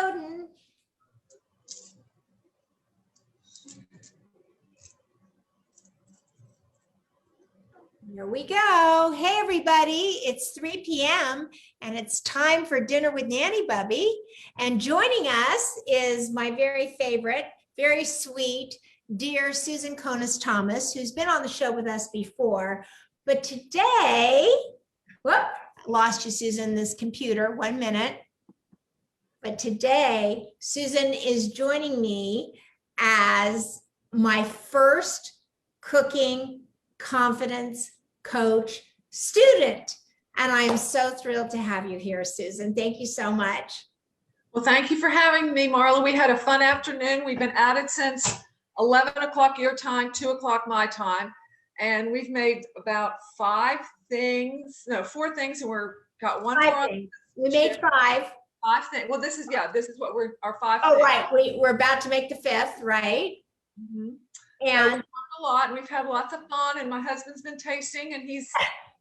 loading. Here we go. Hey, everybody. It's 3 p.m. and it's time for dinner with Nanny Bubby. And joining us is my very favorite, very sweet, dear Susan Conis-Thomas, who's been on the show with us before. But today, whoop, lost you, Susan, this computer, 1 minute. But today, Susan is joining me as my first cooking confidence coach student. And I am so thrilled to have you here, Susan. Thank you so much. Well, thank you for having me, Marla. We had a fun afternoon. We've been at it since 11 o'clock your time, 2 o'clock my time. And we've made about 4 things, and got one more. We made 5. 5 things. Well, this is what our 5 Oh, things. right. We're about to make the 5th, right? Mm-hmm. And so a lot, and we've had lots of fun, and my husband's been tasting, and he's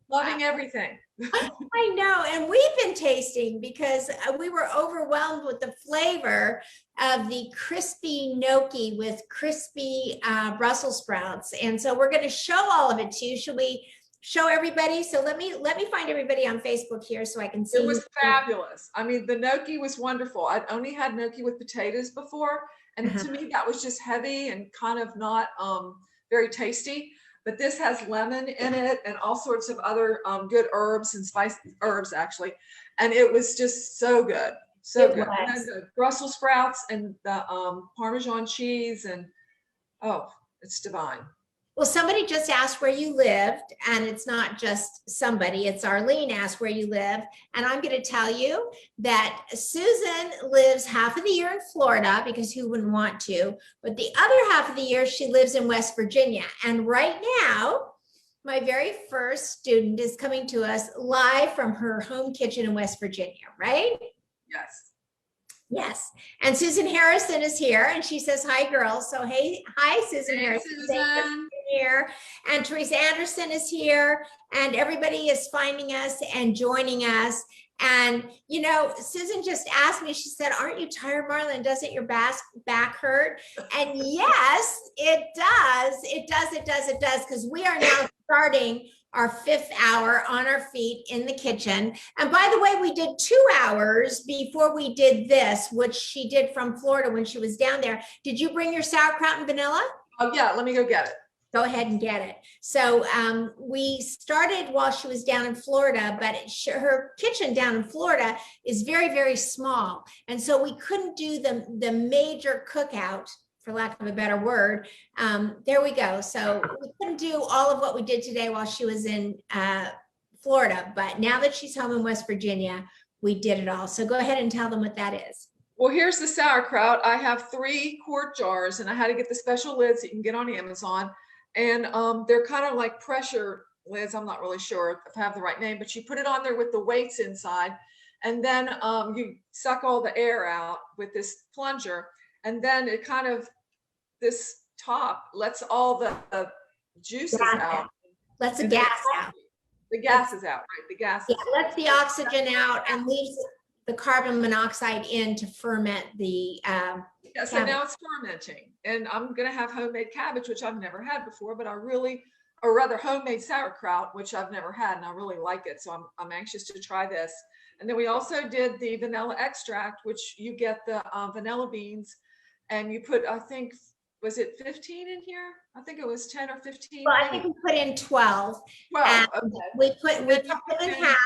loving everything. I know, and we've been tasting because we were overwhelmed with the flavor of the crispy gnocchi with crispy Brussels sprouts, and so we're going to show all of it to you. Should we show everybody? So let me find everybody on Facebook here so I can see. It was fabulous. I mean, the gnocchi was wonderful. I'd only had gnocchi with potatoes before. And to me, that was just heavy and kind of not very tasty. But this has lemon in it and all sorts of other good herbs and spicy herbs, actually. And it was just so good. So good. And then the Brussels sprouts and the Parmesan cheese. And, oh, it's divine. Well, somebody just asked where you lived, and it's not just somebody, it's Arlene asked where you live. And I'm going to tell you that Susan lives half of the year in Florida, because who wouldn't want to, but the other half of the year she lives in West Virginia. And right now, my very first student is coming to us live from her home kitchen in West Virginia, right? Yes. Yes. And Susan Harrison is here, and she says, hi, girls. So, hey, hi, Susan Harrison. Susan. Here. And Teresa Anderson is here, and everybody is finding us and joining us. And, you know, Susan just asked me, she said, aren't you tired, Marlon? Doesn't your back hurt? And yes, it does. It does. Because we are now starting our 5th hour on our feet in the kitchen. And by the way, we did 2 hours before we did this, which she did from Florida when she was down there. Did you bring your sauerkraut and vanilla? Oh, yeah. Let me go get it. Go ahead and get it. So we started while she was down in Florida, but her kitchen down in Florida is very, very small. And so we couldn't do the major cookout, for lack of a better word. There we go. So we couldn't do all of what we did today while she was in Florida. But now that she's home in West Virginia, we did it all. So go ahead and tell them what that is. Well, here's the sauerkraut. I have 3 quart jars, and I had to get the special lids that you can get on Amazon. And they're kind of like pressure lids. I'm not really sure if I have the right name, but you put it on there with the weights inside, and then you suck all the air out with this plunger, and then it kind of, this top lets all the juices out. Lets the gas out. The gas is out, right? The gas. Yeah, lets the oxygen out and leaves the carbon monoxide in to ferment the yeah, so now it's fermenting, and I'm going to have homemade cabbage, which I've never had before, but or rather homemade sauerkraut, which I've never had, and I really like it. So I'm anxious to try this. And then we also did the vanilla extract, which you get the vanilla beans, and you put, I think, was it 15 in here? I think it was 10 or 15. Well, I think we put in 12. 12, okay. We cut them in half.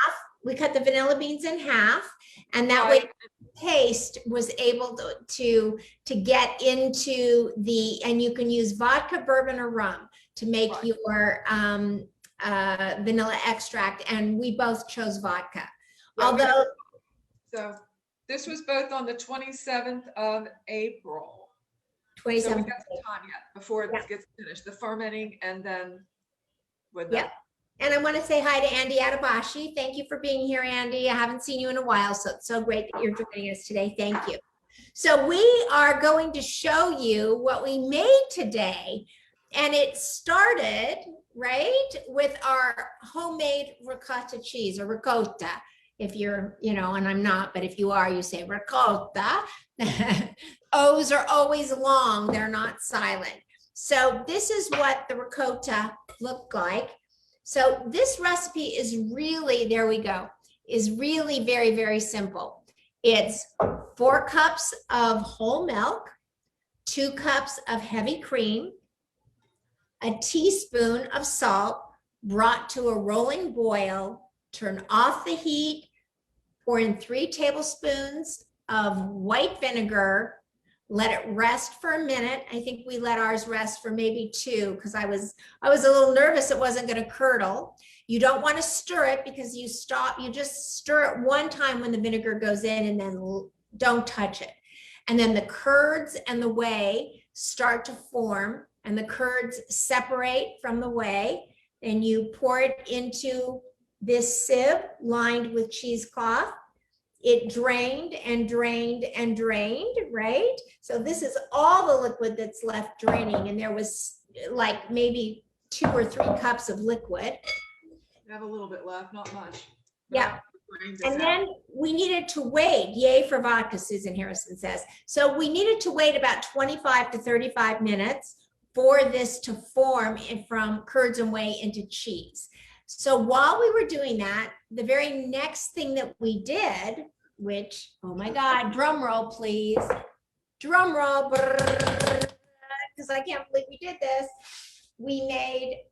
We cut the vanilla beans in half, and that way the taste was able to get into the, and you can use vodka, bourbon, or rum to make your vanilla extract, and we both chose vodka. Yeah, so this was both on the 27th of April. 27th. So we got some time yet before it gets finished, the fermenting, and then with the And I want to say hi to Andy Adabashi. Thank you for being here, Andy. I haven't seen you in a while, so it's so great that you're joining us today. Thank you. So we are going to show you what we made today. And it started, right, with our homemade ricotta cheese, or ricotta. If you're, you know, and I'm not, but if you are, you say ricotta. O's are always long, they're not silent. So this is what the ricotta looked like. So this recipe is really, there we go, is really very, very simple. It's 4 cups of whole milk, 2 cups of heavy cream, a teaspoon of salt brought to a rolling boil, turn off the heat, pour in 3 tablespoons of white vinegar, let it rest for a minute. I think we let ours rest for maybe 2 because I was a little nervous it wasn't going to curdle. You don't want to stir it because you just stir it one time when the vinegar goes in and then don't touch it. And then the curds and the whey start to form and the curds separate from the whey, and you pour it into this sieve lined with cheesecloth. It drained and drained and drained, right? So this is all the liquid that's left draining, and there was like maybe 2 or 3 cups of liquid. I have a little bit left, not much. Yeah. And then we needed to wait, yay for vodka, Susan Harrison says. So we needed to wait about 25 to 35 minutes for this to form from curds and whey into cheese. So while we were doing that, the very next thing that we did, which, oh my God, drum roll, please. Drum roll, because I can't believe we did this. We made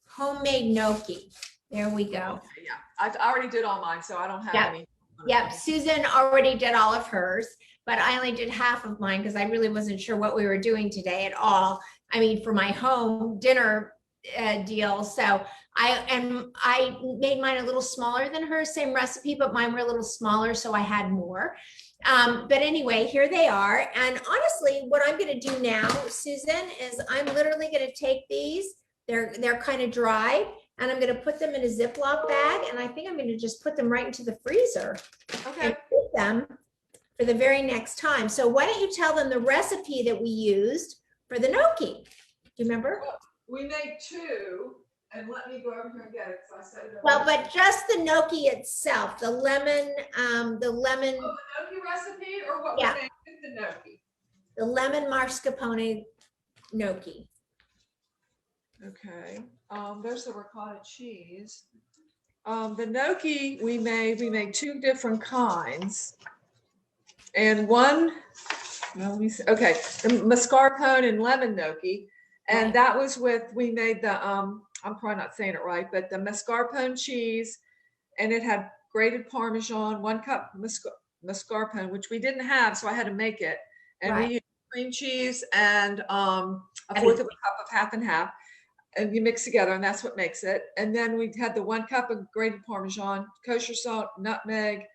homemade gnocchi. There we go. Okay, yeah, I already did all mine, so I don't have any. Yep, Susan already did all of hers, but I only did half of mine because I really wasn't sure what we were doing today at all. I mean, for my home dinner deal. So I made mine a little smaller than hers, same recipe, but mine were a little smaller, so I had more. But anyway, here they are. And honestly, what I'm going to do now, Susan, is I'm literally going to take these. They're kind of dry, and I'm going to put them in a Ziploc bag, and I think I'm going to just put them right into the freezer. Okay. And keep them for the very next time. So why don't you tell them the recipe that we used for the gnocchi? Do you remember? We made 2, and let me go over here and get it because I said it. Well, but just the gnocchi itself, the lemon. Oh, the gnocchi recipe, or what we made with the gnocchi? The lemon mascarpone gnocchi. Okay. There's the ricotta cheese. The gnocchi we made 2 different kinds, and one. Well, let me see. Okay, the mascarpone and lemon gnocchi. And that was we made the, I'm probably not saying it right, but the mascarpone cheese, and it had grated Parmesan, 1 cup mascarpone, which we didn't have, so I had to make it. And we used cream cheese and a 1/4 of a cup of half and half, and you mix together, and that's what makes it. And then we had the 1 cup of grated Parmesan, kosher salt, nutmeg,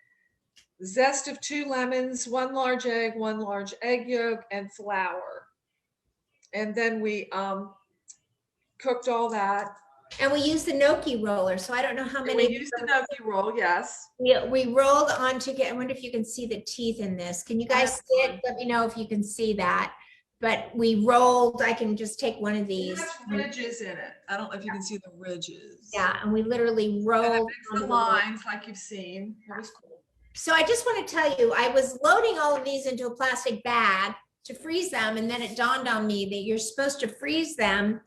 zest of 2 lemons, 1 large egg, 1 large egg yolk, and flour. And then we cooked all that. And we used the gnocchi roller. So I don't know how many. We used the gnocchi roll, yes. We rolled on to I wonder if you can see the teeth in this. Can you guys see it? Let me know if you can see that. But we rolled, I can just take one of these. It has ridges in it. I don't know if you can see the ridges. Yeah, and we literally rolled. And it makes the lines like you've seen. It was cool. So I just want to tell you, I was loading all of these into a plastic bag to freeze them, and then it dawned on me that you're supposed to freeze them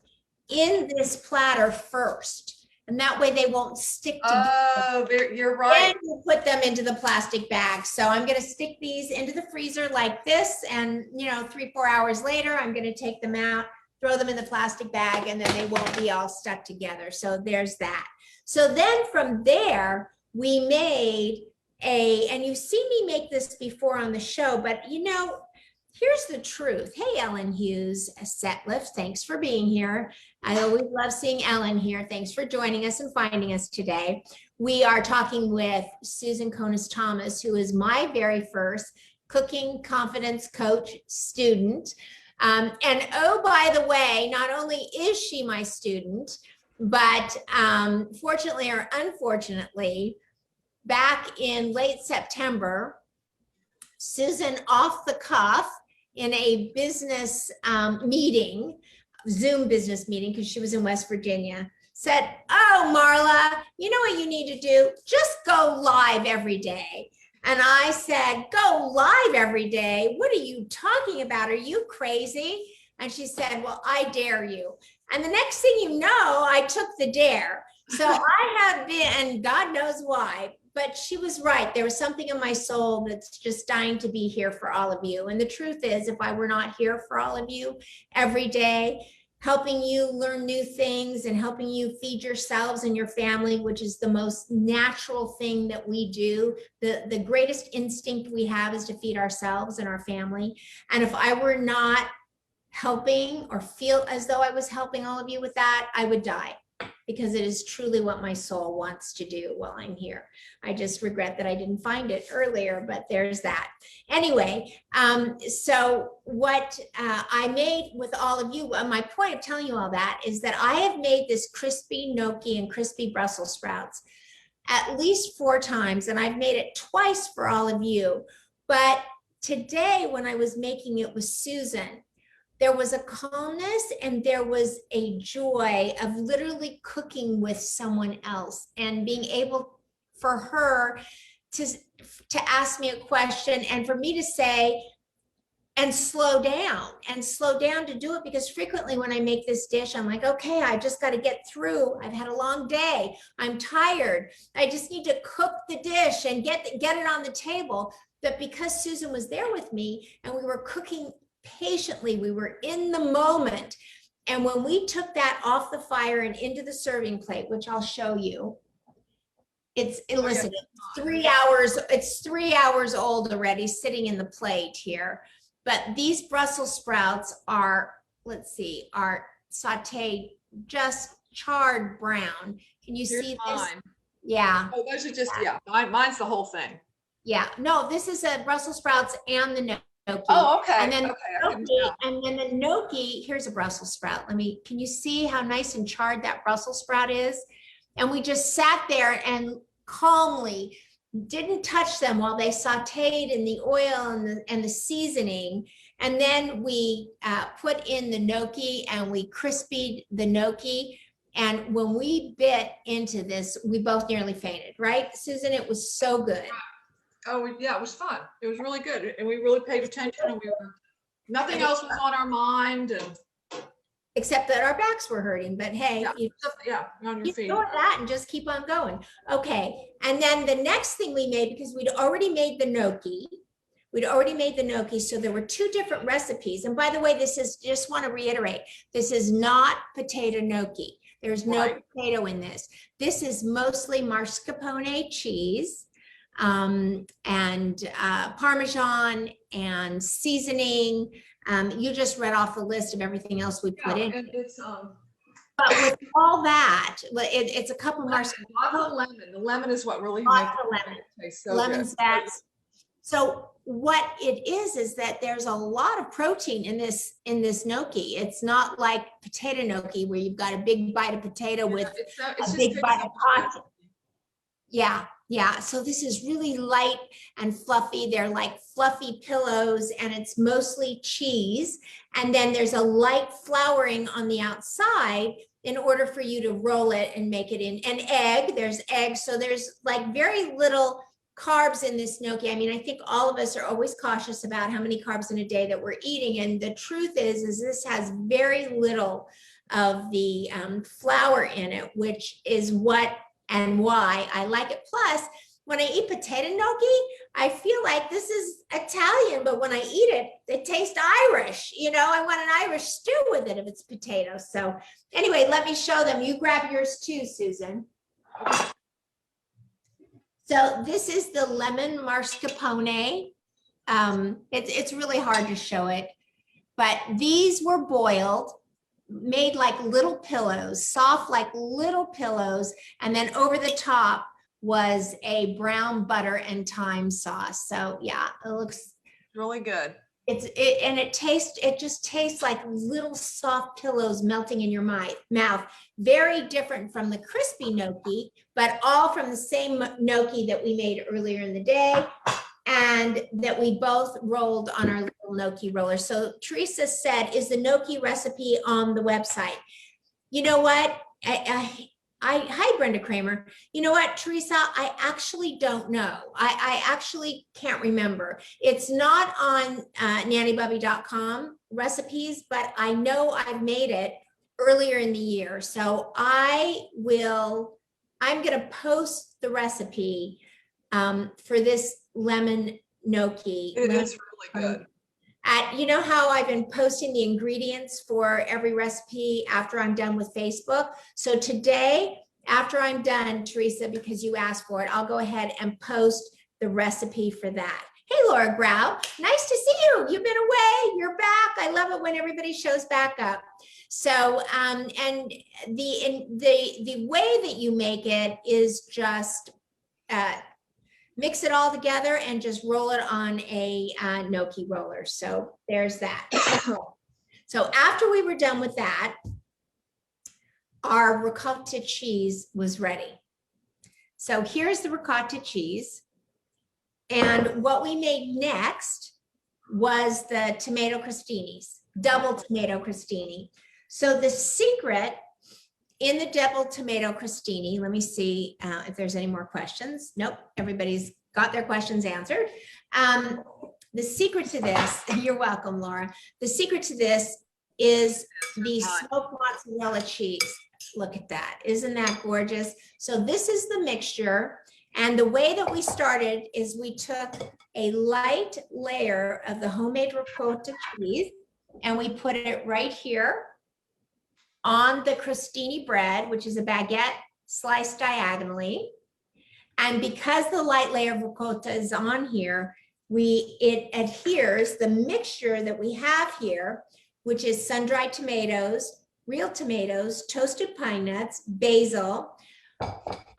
in this platter first, and that way they won't stick together. Oh, you're right. Then you put them into the plastic bag. So I'm going to stick these into the freezer like this, and 3-4 hours later, I'm going to take them out, throw them in the plastic bag, and then they won't be all stuck together. So there's that. So then from there, we made and you've seen me make this before on the show, but here's the truth. Hey, Ellen Hughes, Setlift, thanks for being here. I always love seeing Ellen here. Thanks for joining us and finding us today. We are talking with Susan Konis-Thomas, who is my very first Cooking Confidence Coach student. And oh, by the way, not only is she my student, but fortunately or unfortunately, back in late September, Susan, off the cuff, in a business meeting, Zoom business meeting, because she was in West Virginia, said, oh, Marla, you know what you need to do? Just go live every day. And I said, go live every day? What are you talking about? Are you crazy? And she said, well, I dare you. And the next thing you know, I took the dare. So I have been, and God knows why, but she was right. There was something in my soul that's just dying to be here for all of you. And the truth is, if I were not here for all of you every day, helping you learn new things and helping you feed yourselves and your family, which is the most natural thing that we do. The greatest instinct we have is to feed ourselves and our family. And if I were not helping or feel as though I was helping all of you with that, I would die, because it is truly what my soul wants to do while I'm here. I just regret that I didn't find it earlier, but there's that. Anyway, so what I made with all of you, my point of telling you all that is that I have made this crispy gnocchi and crispy Brussels sprouts at least 4 times, and I've made it twice for all of you. But today, when I was making it with Susan, there was a calmness and there was a joy of literally cooking with someone else and being able for her to ask me a question and for me to say, and slow down to do it, because frequently when I make this dish, I'm like, okay, I just got to get through. I've had a long day. I'm tired. I just need to cook the dish and get it on the table. But because Susan was there with me and we were cooking patiently, we were in the moment. And when we took that off the fire and into the serving plate, which I'll show you, listen, it's 3 hours, it's 3 hours old already, sitting in the plate here. But these Brussels sprouts are, let's see, are sauteed just charred brown. Can you see this? Mine. Yeah. Oh, those are just, yeah, mine's the whole thing. Yeah, no, this is a Brussels sprouts and the gnocchi. Oh, okay. And then, Okay. the gnocchi, here's a Brussels sprout. Can you see how nice and charred that Brussels sprout is? And we just sat there and calmly didn't touch them while they sauteed in the oil and the seasoning. And then we put in the gnocchi and we crispied the gnocchi. And when we bit into this, we both nearly fainted, right, Susan? It was so good. Oh, yeah, it was fun. It was really good. And we really paid attention, and nothing else was on our mind. And except that our backs were hurting, but hey, yeah, on your feet. Go with that and just keep on going. Okay, and then the next thing we made, because we'd already made the gnocchi, so there were 2 different recipes. And by the way, this is, just want to reiterate, this is not potato gnocchi. There's no potato in this. This is mostly mascarpone cheese, and Parmesan and seasoning. You just read off the list of everything else we put in. And it's but with all that, it's a couple of mascarpone. Lemon. The lemon is what really makes it taste so lemon good. zest. So what it is that there's a lot of protein in this gnocchi. It's not like potato gnocchi where you've got a big bite of potato with a big bite of pasta. Yeah. So this is really light and fluffy. They're like fluffy pillows, and it's mostly cheese. And then there's a light flouring on the outside in order for you to roll it and make it in an egg. There's eggs. So there's like very little carbs in this gnocchi. I mean, I think all of us are always cautious about how many carbs in a day that we're eating. And the truth is this has very little of the flour in it, which is what and why I like it. Plus, when I eat potato gnocchi, I feel like this is Italian, but when I eat it, it tastes Irish. You know, I want an Irish stew with it if it's potatoes. So anyway, let me show them. You grab yours too, Susan. So this is the lemon mascarpone. It's really hard to show it, but these were boiled, made like little pillows, soft like little pillows, and then over the top was a brown butter and thyme sauce. So yeah, it looks really good. It just tastes like little soft pillows melting in your mouth. Very different from the crispy gnocchi, but all from the same gnocchi that we made earlier in the day and that we both rolled on our little gnocchi roller. So Teresa said, is the gnocchi recipe on the website? You know what? Hi, Brenda Kramer. You know what, Teresa? I actually don't know. I actually can't remember. It's not on nannybubby.com recipes, but I know I've made it earlier in the year. So I'm going to post the recipe for this lemon gnocchi. It is really good. You know how I've been posting the ingredients for every recipe after I'm done with Facebook? So today, after I'm done, Teresa, because you asked for it, I'll go ahead and post the recipe for that. Hey, Laura Grau, nice to see you. You've been away, you're back. I love it when everybody shows back up. So, and the way that you make it is just mix it all together and just roll it on a gnocchi roller. So there's that. So after we were done with that, our ricotta cheese was ready. So here's the ricotta cheese. And what we made next was the tomato crostinis, double tomato crostini. So the secret in the double tomato crostini, let me see if there's any more questions. Nope, everybody's got their questions answered. The secret to this, you're welcome, Laura. The secret to this is the smoked mozzarella cheese. Look at that, isn't that gorgeous? So this is the mixture. And the way that we started is we took a light layer of the homemade ricotta cheese and we put it right here on the crostini bread, which is a baguette sliced diagonally. And because the light layer of ricotta is on here, it adheres the mixture that we have here, which is sun-dried tomatoes, real tomatoes, toasted pine nuts, basil,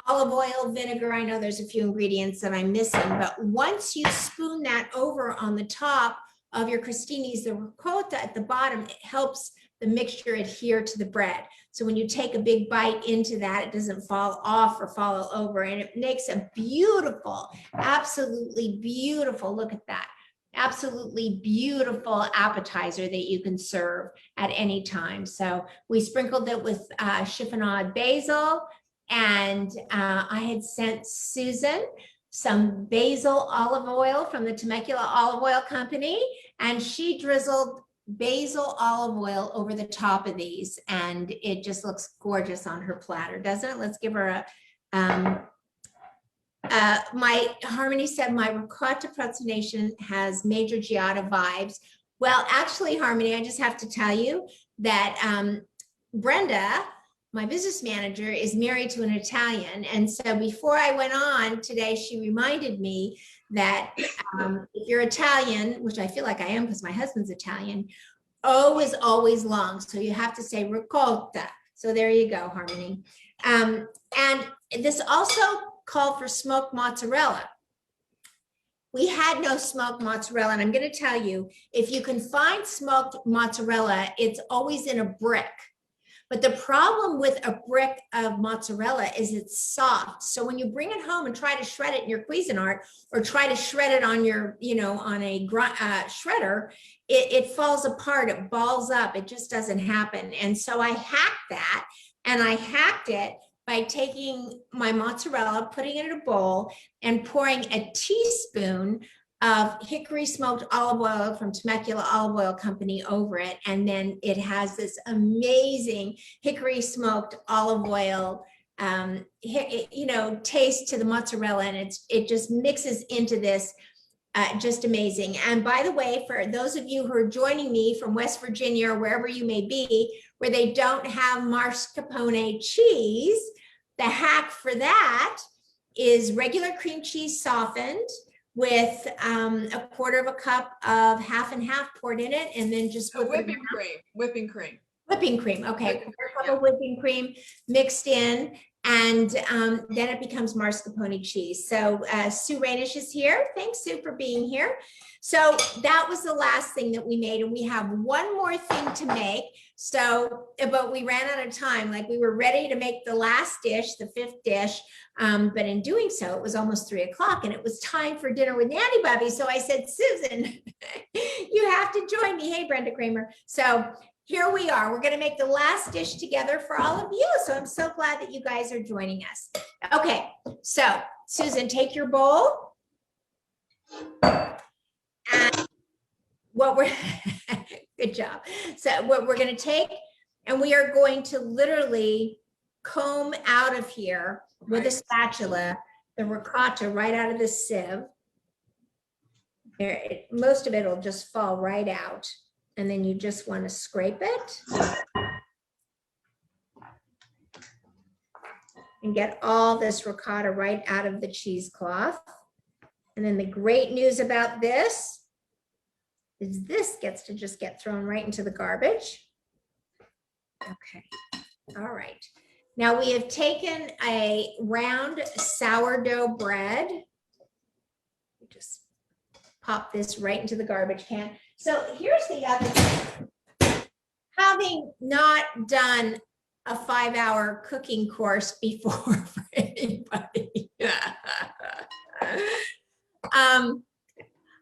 olive oil, vinegar. I know there's a few ingredients that I'm missing, but once you spoon that over on the top of your crostinis, the ricotta at the bottom, it helps the mixture adhere to the bread. So when you take a big bite into that, it doesn't fall off or fall over, and it makes a beautiful, absolutely beautiful, look at that, absolutely beautiful appetizer that you can serve at any time. So we sprinkled it with chiffonade basil, and I had sent Susan some basil olive oil from the Temecula Olive Oil Company, and she drizzled basil olive oil over the top of these, and it just looks gorgeous on her platter, doesn't it? Let's give her a my Harmony said my ricotta presentation has major Giada vibes. Well, actually, Harmony, I just have to tell you that Brenda, my business manager, is married to an Italian, and so before I went on today, she reminded me that if you're Italian, which I feel like I am because my husband's Italian, O is always long. So you have to say ricotta. So there you go, Harmony. And this also called for smoked mozzarella. We had no smoked mozzarella. And I'm going to tell you, if you can find smoked mozzarella, it's always in a brick. But the problem with a brick of mozzarella is it's soft. So when you bring it home and try to shred it in your Cuisinart or try to shred it on your, on a shredder, it falls apart, it balls up, it just doesn't happen. And so I hacked that, and I hacked it by taking my mozzarella, putting it in a bowl, and pouring a teaspoon of hickory smoked olive oil from Temecula Olive Oil Company over it. And then it has this amazing hickory smoked olive oil, taste to the mozzarella. And it just mixes into this, just amazing. And by the way, for those of you who are joining me from West Virginia or wherever you may be, where they don't have Marscapone cheese, the hack for that is regular cream cheese softened with a quarter of a cup of half and half poured in it, and then just whipping cream. Okay, quarter cup of whipping cream mixed in, and then it becomes mascarpone cheese. So Sue Rainish is here. Thanks, Sue, for being here. So that was the last thing that we made, and we have one more thing to make. So, but we ran out of time. Like, we were ready to make the last dish, the fifth dish, but in doing so, it was almost 3 o'clock, and it was time for dinner with Nanny Bubby. So I said, Susan, you have to join me. Hey, Brenda Kramer. So here we are. We're going to make the last dish together for all of you. So I'm so glad that you guys are joining us. Okay, so Susan, take your bowl. And what we're, good job. So what we're going to take, and we are going to literally comb out of here with a spatula the ricotta right out of the sieve. There, most of it will just fall right out. And then you just want to scrape it and get all this ricotta right out of the cheesecloth. And then the great news about this is this gets to just get thrown right into the garbage. Okay, all right. Now we have taken a round sourdough bread. Just pop this right into the garbage can. So here's the other thing. Having not done a 5-hour cooking course before for anybody,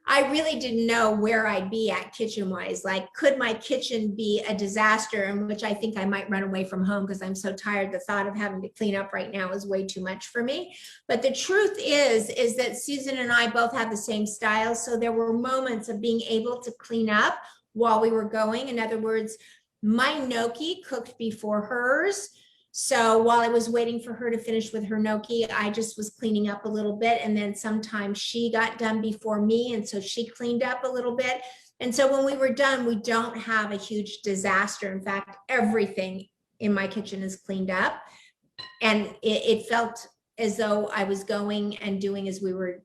I really didn't know where I'd be at kitchen-wise. Like, could my kitchen be a disaster in which I think I might run away from home because I'm so tired. The thought of having to clean up right now is way too much for me. But the truth is that Susan and I both have the same style. So there were moments of being able to clean up while we were going. In other words, my gnocchi cooked before hers. So while I was waiting for her to finish with her gnocchi, I just was cleaning up a little bit. And then sometimes she got done before me. And so she cleaned up a little bit. And so when we were done, we don't have a huge disaster. In fact, everything in my kitchen is cleaned up. And it felt as though I was going and doing as we were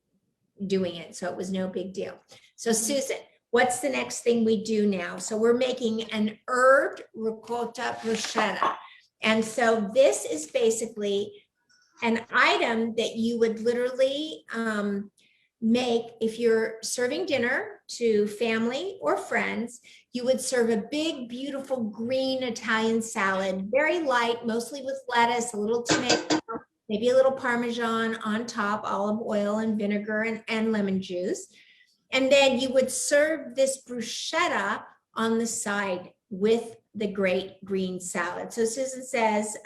doing it. So it was no big deal. So Susan, what's the next thing we do now? So we're making an herbed ricotta bruschetta. And so this is basically an item that you would literally make if you're serving dinner to family or friends. You would serve a big, beautiful green Italian salad, very light, mostly with lettuce, a little tomato, maybe a little Parmesan on top, olive oil and vinegar and lemon juice. And then you would serve this bruschetta on the side with the great green salad. So Susan says,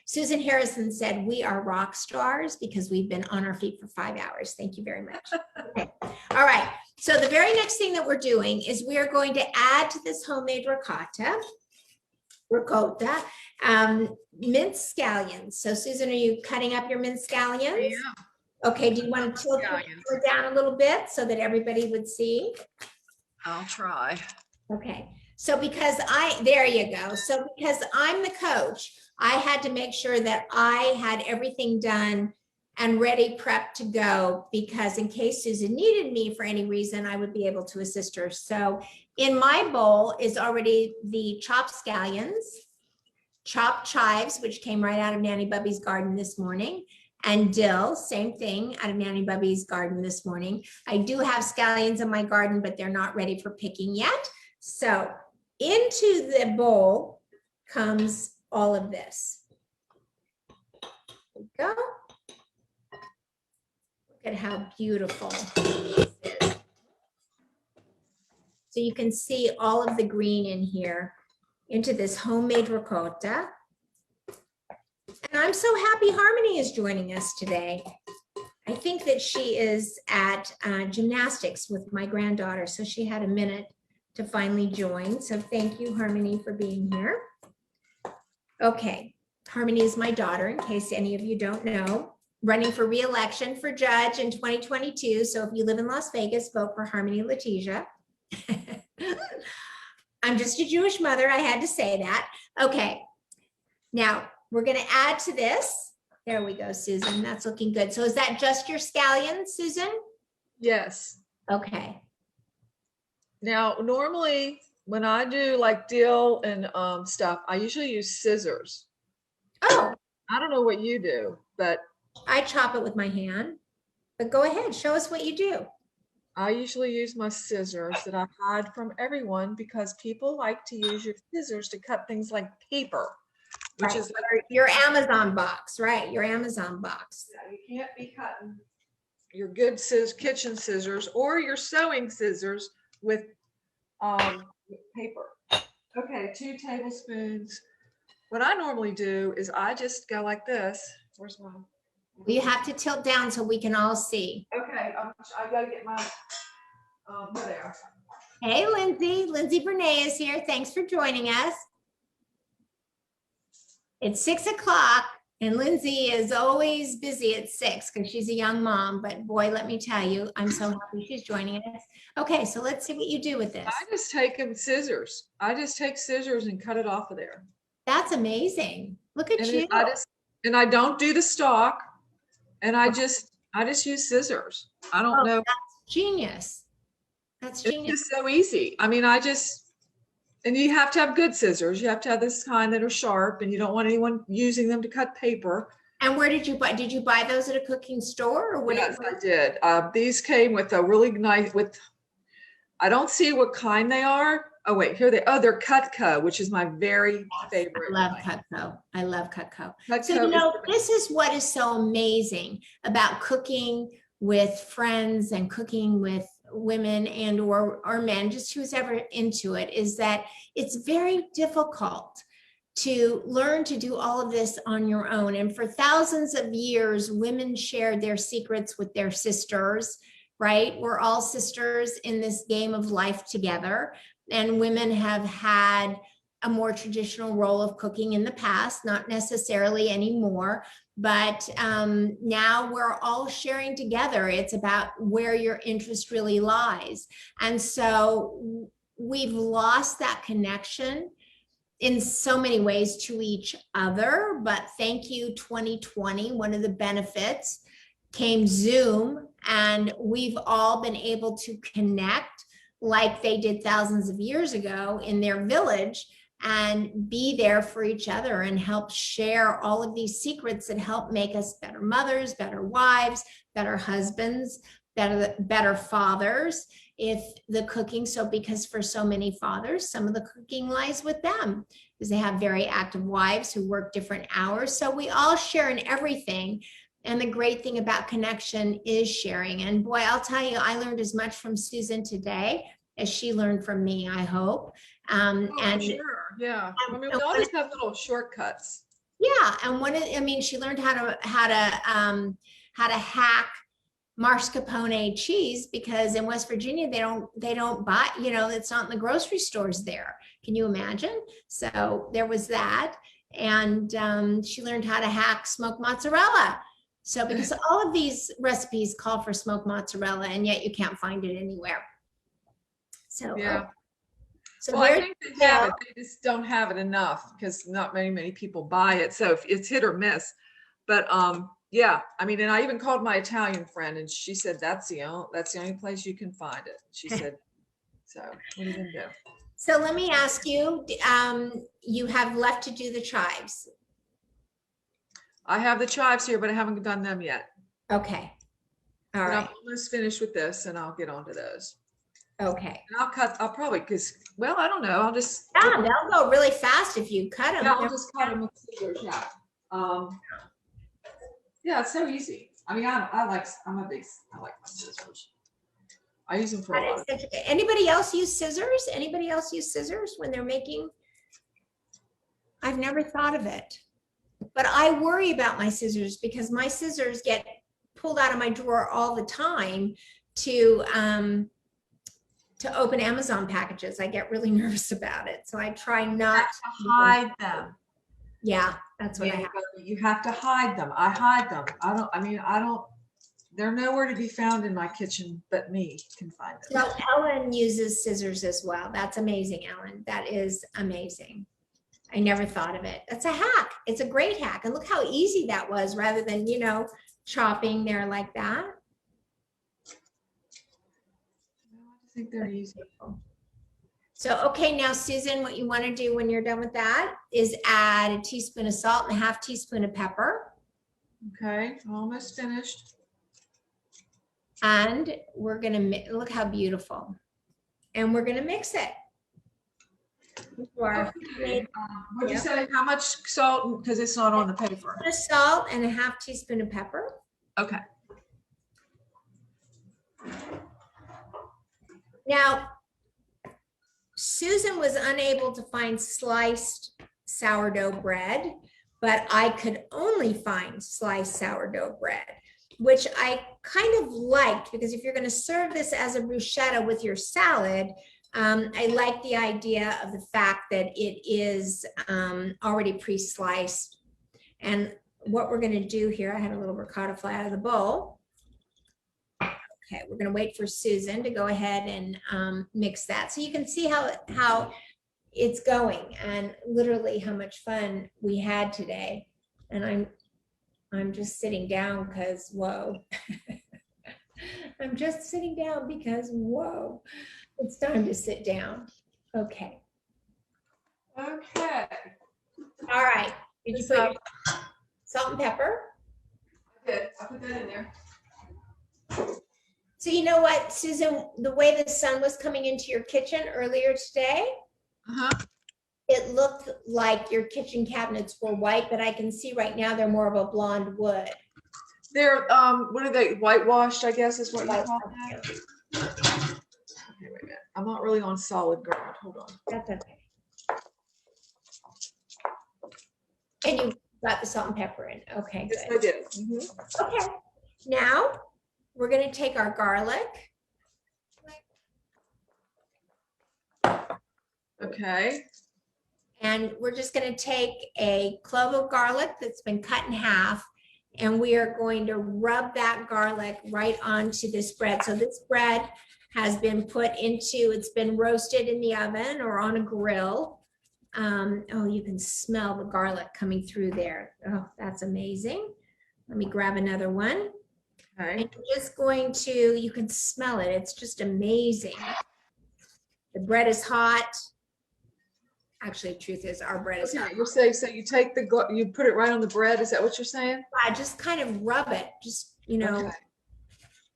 Susan Harrison said, we are rock stars because we've been on our feet for 5 hours. Thank you very much. Okay. All right. So the very next thing that we're doing is we are going to add to this homemade ricotta, minced scallions. So Susan, are you cutting up your minced scallions? Yeah. Okay. Do you want to tilt it down a little bit so that everybody would see? I'll try. Okay. So because there you go. So because I'm the coach, I had to make sure that I had everything done and ready, prepped to go, because in case Susan needed me for any reason, I would be able to assist her. So in my bowl is already the chopped scallions, chopped chives, which came right out of Nanny Bubby's garden this morning, and dill, same thing, out of Nanny Bubby's garden this morning. I do have scallions in my garden, but they're not ready for picking yet. So into the bowl comes all of this. There we go. Look at how beautiful this is. So you can see all of the green in here into this homemade ricotta. And I'm so happy Harmony is joining us today. I think that she is at gymnastics with my granddaughter, so she had a minute to finally join. So thank you, Harmony, for being here. Okay, Harmony is my daughter, in case any of you don't know, running for re-election for judge in 2022. So if you live in Las Vegas, vote for Harmony Letitia. I'm just a Jewish mother, I had to say that. Okay, now we're gonna add to this. There we go, Susan, that's looking good. So is that just your scallions, Susan? Yes. Okay. Now, normally when I do like dill and stuff, I usually use scissors. Oh. I don't know what you do, but I chop it with my hand, but go ahead, show us what you do. I usually use my scissors that I hide from everyone because people like to use your scissors to cut things like paper, which right. is like your Amazon box, right? Your Amazon box. Yeah, you can't be cutting your good kitchen scissors or your sewing scissors with paper. Okay, 2 tablespoons. What I normally do is I just go like this. Where's my? You have to tilt down so we can all see. Okay, I gotta get my there. Hey, Lindsay. Lindsay Bernay is here. Thanks for joining us. It's 6 o'clock, and Lindsay is always busy at 6 because she's a young mom. But boy, let me tell you, I'm so happy she's joining us. Okay, so let's see what you do with this. I just take scissors. I just take scissors and cut it off of there. That's amazing. Look at you. And I don't do the stalk, and I just use scissors. I don't know. That's genius. That's genius. It's just so easy. I mean, and you have to have good scissors. You have to have this kind that are sharp, and you don't want anyone using them to cut paper. And where did you buy? Did you buy those at a cooking store? Or what? Yes, I did. These came with a really nice. I don't see what kind they are. Oh wait, here they're Cutco, which is my very favorite. I love Cutco. I love Cutco. Cutco So this is what is so amazing about cooking with friends and cooking with women and or men, just who's ever into it, is that it's very difficult to learn to do all of this on your own. And for thousands of years, women shared their secrets with their sisters, right? We're all sisters in this game of life together. And women have had a more traditional role of cooking in the past, not necessarily anymore, but now we're all sharing together. It's about where your interest really lies. And so we've lost that connection in so many ways to each other, but thank you 2020. One of the benefits came Zoom, and we've all been able to connect like they did thousands of years ago in their village and be there for each other and help share all of these secrets that help make us better mothers, better wives, better husbands, better fathers. If the cooking, because for so many fathers, some of the cooking lies with them because they have very active wives who work different hours. So we all share in everything. And the great thing about connection is sharing. And boy, I'll tell you, I learned as much from Susan today as she learned from me, I hope. And sure, yeah. I mean, we all just have little shortcuts. Yeah, and she learned how to hack Marscapone cheese, because in West Virginia they don't buy, it's not in the grocery stores there. Can you imagine? So there was that, and she learned how to hack smoked mozzarella. So because all of these recipes call for smoked mozzarella, and yet you can't find it anywhere. So yeah. So I think they have it. They just don't have it enough because not many people buy it. So it's hit or miss. But yeah, I mean, and I even called my Italian friend, and she said that's the only place you can find it. She said, so what are you gonna do? So let me ask you, you have left to do the chives. I have the chives here, but I haven't done them yet. Okay. All right. I'm almost finished with this, and I'll get onto those. Okay. And I'll probably, I don't know. I'll just. Yeah, they'll go really fast if you cut them. Yeah, I'll just cut them with scissors. Yeah. Yeah, it's so easy. I mean, I like my scissors. I use them for a lot. Anybody else use scissors? Anybody else use scissors when they're making? I've never thought of it, but I worry about my scissors because my scissors get pulled out of my drawer all the time to open Amazon packages. I get really nervous about it. So I try not to hide them. Yeah, that's what I have. You have to hide them. I hide them. I don't, they're nowhere to be found in my kitchen, but me can find them. So Ellen uses scissors as well. That's amazing, Ellen. That is amazing. I never thought of it. That's a hack. It's a great hack. And look how easy that was rather than, chopping there like that. I think they're easy. So, okay, now Susan, what you want to do when you're done with that is add a teaspoon of salt and a half teaspoon of pepper. Okay, almost finished. And we're going to look how beautiful. And we're going to mix it. Okay. What'd you say? How much salt? Because it's not on the paper. Salt and a half teaspoon of pepper. Okay. Now, Susan was unable to find sliced sourdough bread, but I could only find sliced sourdough bread, which I kind of liked, because if you're going to serve this as a bruschetta with your salad, I like the idea of the fact that it is already pre-sliced. And what we're going to do here, I had a little ricotta fly out of the bowl. Okay, we're going to wait for Susan to go ahead and mix that. So you can see how it's going, and literally how much fun we had today. And I'm just sitting down because whoa. I'm just sitting down because whoa. It's time to sit down. Okay. Okay. All right. Did you put your salt and pepper? I did. I put that in there. So you know what, Susan, the way the sun was coming into your kitchen earlier today, it looked like your kitchen cabinets were white, but I can see right now they're more of a blonde wood. They're, what are they, whitewashed, I guess is what you call that? Okay, wait a minute. I'm not really on solid ground. Hold on. That's okay. And you got the salt and pepper in. Okay, Yes, good. I did. Okay, now we're going to take our garlic. Okay. And we're just going to take a clove of garlic that's been cut in half, and we are going to rub that garlic right onto this bread. So this bread has been put into, it's been roasted in the oven or on a grill. Oh, you can smell the garlic coming through there. Oh, that's amazing. Let me grab another one. Okay. And you're just going to, you can smell it. It's just amazing. The bread is hot. Actually, the truth is our bread is hot. Okay, you're saying, so you take you put it right on the bread. Is that what you're saying? I just kind of rub it, just, you know, Okay.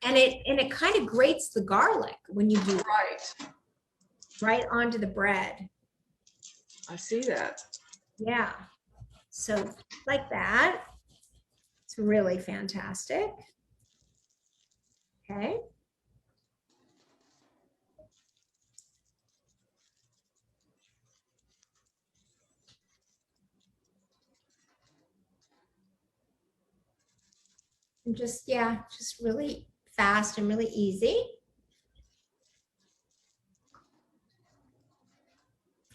and it kind of grates the garlic when you do right onto the bread. I see that. Yeah. So like that. It's really fantastic. Okay. And just, yeah, just really fast and really easy.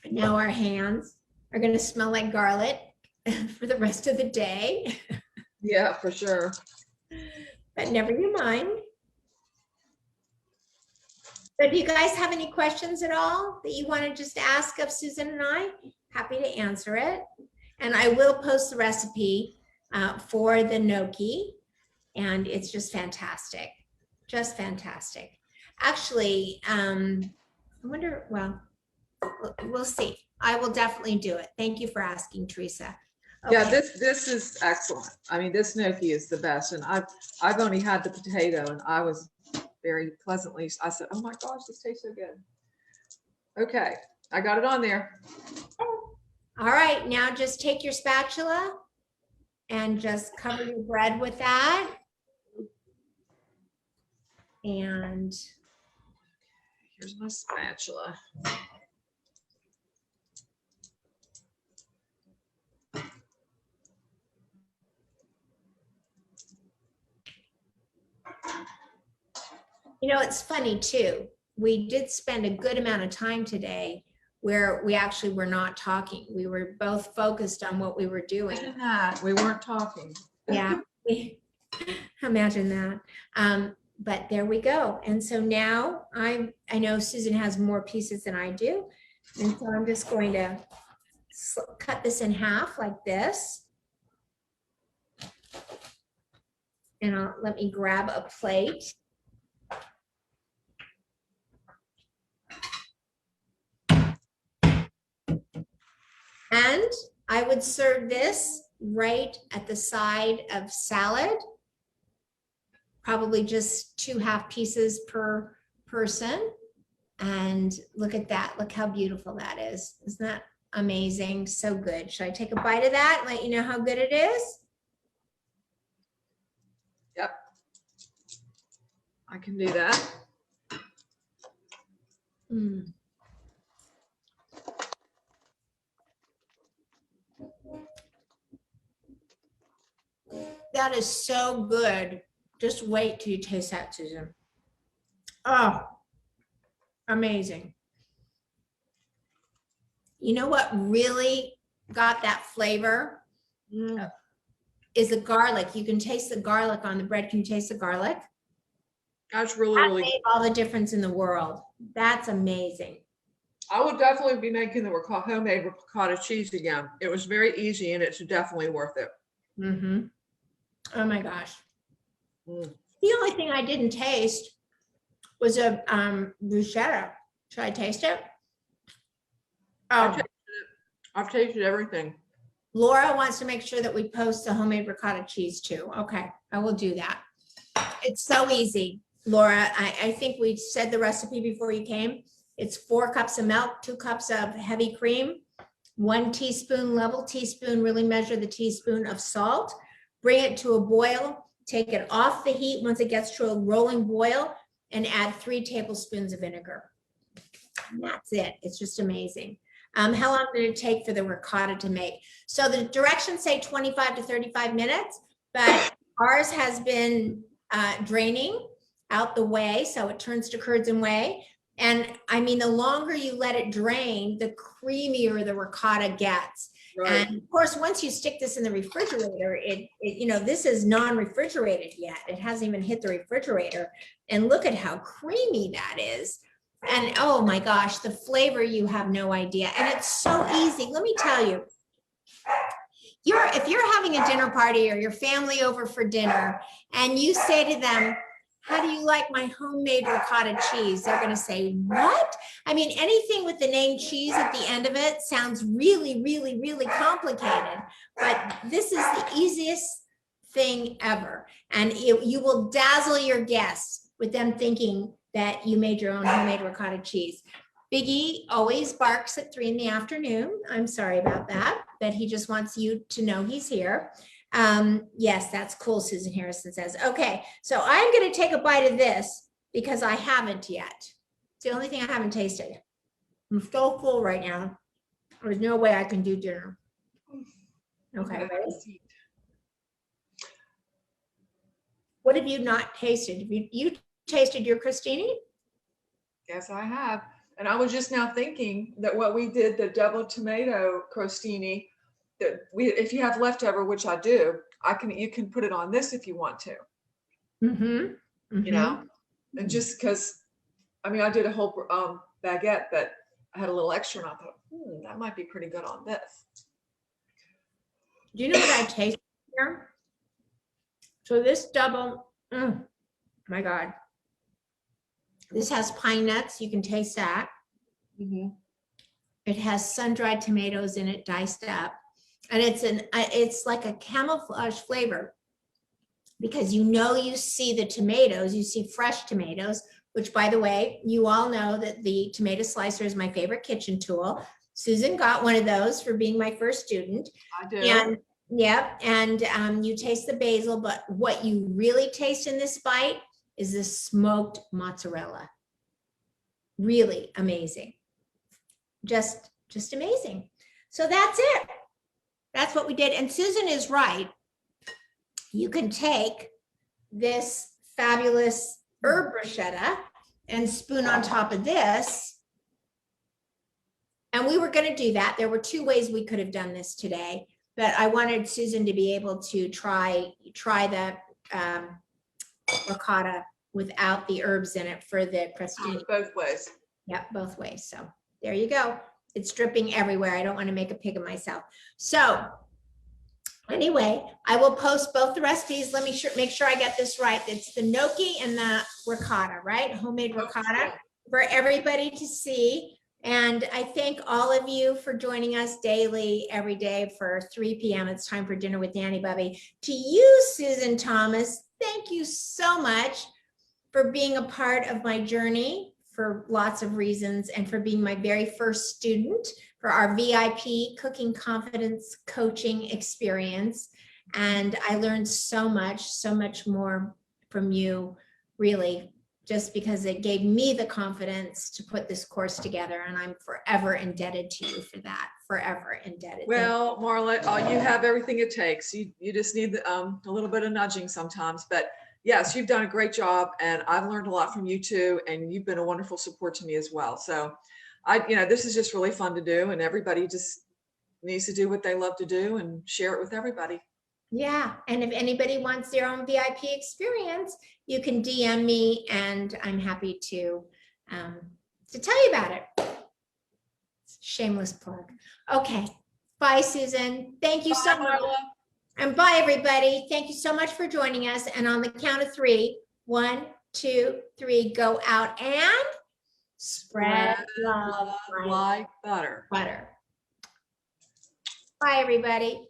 And now our hands are going to smell like garlic for the rest of the day. Yeah, for sure. But never you mind. But do you guys have any questions at all that you want to just ask of Susan and I? Happy to answer it. And I will post the recipe for the gnocchi. And it's just fantastic. Just fantastic. Actually, I wonder, well, we'll see. I will definitely do it. Thank you for asking, Teresa. Okay. Yeah, this is excellent. I mean, this gnocchi is the best, and I've only had the potato, and I was very pleasantly. I said, "Oh my gosh, this tastes so good." Okay, I got it on there. All right, now just take your spatula and just cover your bread with that. And here's my spatula. you know, it's funny too. We did spend a good amount of time today where we actually were not talking. We were both focused on what we were doing. Imagine that. We weren't talking. Yeah, imagine that. But there we go. And so now I know Susan has more pieces than I do. And so I'm just going to cut this in half like this. And let me grab a plate. And I would serve this right at the side of salad, probably just 2 half pieces per person. And look at that. Look how beautiful that is. Isn't that amazing? So good. Should I take a bite of that and let you know how good it is? Yep. I can do that. Mm. that is so good. Just wait till you taste that, Susan. Oh, amazing. You know what really got that flavor? Is the garlic. You can taste the garlic on the bread. Can you taste the garlic? That's really, That really made all the difference in the world. That's amazing. I would definitely be making the homemade ricotta cheese again. It was very easy and it's definitely worth it. Mm-hmm. Oh my gosh. The only thing I didn't taste was a bruschetta. Should I taste it? Oh, I've tasted everything. Laura wants to make sure that we post the homemade ricotta cheese too. Okay, I will do that. It's so easy, Laura. I think we said the recipe before you came. It's 4 cups of milk, 2 cups of heavy cream, 1 teaspoon, level teaspoon, really measure the teaspoon of salt, bring it to a boil, take it off the heat once it gets to a rolling boil, and add 3 tablespoons of vinegar. And that's it. It's just amazing. How long did it take for the ricotta to make? So the directions say 25 to 35 minutes, but ours has been draining out the whey, so it turns to curds and whey. And I mean, the longer you let it drain, the creamier the ricotta gets. Right. And of course, once you stick this in the refrigerator, you know, this is non-refrigerated yet. It hasn't even hit the refrigerator. And look at how creamy that is. And oh my gosh, the flavor, you have no idea. And it's so easy. Let me tell you, if you're having a dinner party or your family over for dinner and you say to them, how do you like my homemade ricotta cheese? They're going to say, what? I mean, anything with the name cheese at the end of it sounds really, really, really complicated. But this is the easiest thing ever. And you will dazzle your guests with them thinking that you made your own homemade ricotta cheese. Biggie always barks at 3 p.m. I'm sorry about that, but he just wants you to know he's here. Yes, that's cool, Susan Harrison says. Okay, so I'm going to take a bite of this because I haven't yet. It's the only thing I haven't tasted. I'm so full right now. There's no way I can do dinner. Okay, ready? What have you not tasted? Have you tasted your Crostini? Yes, I have. And I was just now thinking that what we did, the double tomato crostini, that if you have leftover, which I do, you can put it on this if you want to. Mm-hmm. Mm-hmm. You know, and just because, I mean, I did a whole baguette, but I had a little extra, and I thought, that might be pretty good on this. Do you know what I tasted here? So this double, my God. This has pine nuts. You can taste that. Mm-hmm. It has sun-dried tomatoes in it, diced up. And it's like a camouflage flavor because you see the tomatoes, you see fresh tomatoes, which, by the way, you all know that the tomato slicer is my favorite kitchen tool. Susan got one of those for being my first student. I do. And yep. And you taste the basil, but what you really taste in this bite is the smoked mozzarella. Really amazing. Just amazing. So that's it. That's what we did. And Susan is right. You can take this fabulous herb bruschetta and spoon on top of this. And we were going to do that. There were 2 ways we could have done this today, but I wanted Susan to be able to try the ricotta without the herbs in it for the crostini. Both ways. Yep, both ways. So there you go. It's dripping everywhere. I don't want to make a pig of myself. So anyway, I will post both the recipes. Let me make sure I get this right. It's the gnocchi and the ricotta, right? Homemade ricotta for everybody to see. And I thank all of you for joining us daily, every day for 3 p.m. It's time for dinner with Nanny Bubby. To you, Susan Thomas, thank you so much for being a part of my journey for lots of reasons, and for being my very first student for our VIP Cooking Confidence Coaching experience. And I learned so much more from you, really. just because it gave me the confidence to put this course together. And I'm forever indebted to you for that. Forever indebted. Well, Marla, you have everything it takes. You just need a little bit of nudging sometimes. But yes, you've done a great job, and I've learned a lot from you too. And you've been a wonderful support to me as well. So, this is just really fun to do, and everybody just needs to do what they love to do and share it with everybody. Yeah, and if anybody wants their own VIP experience, you can DM me, and I'm happy to tell you about it. Shameless plug. Okay, bye, Susan. Thank you so much. Marla. And bye, everybody. Thank you so much for joining us. And on the count of 3, 1, 2, 3, go out and spread love like butter. Bye, everybody.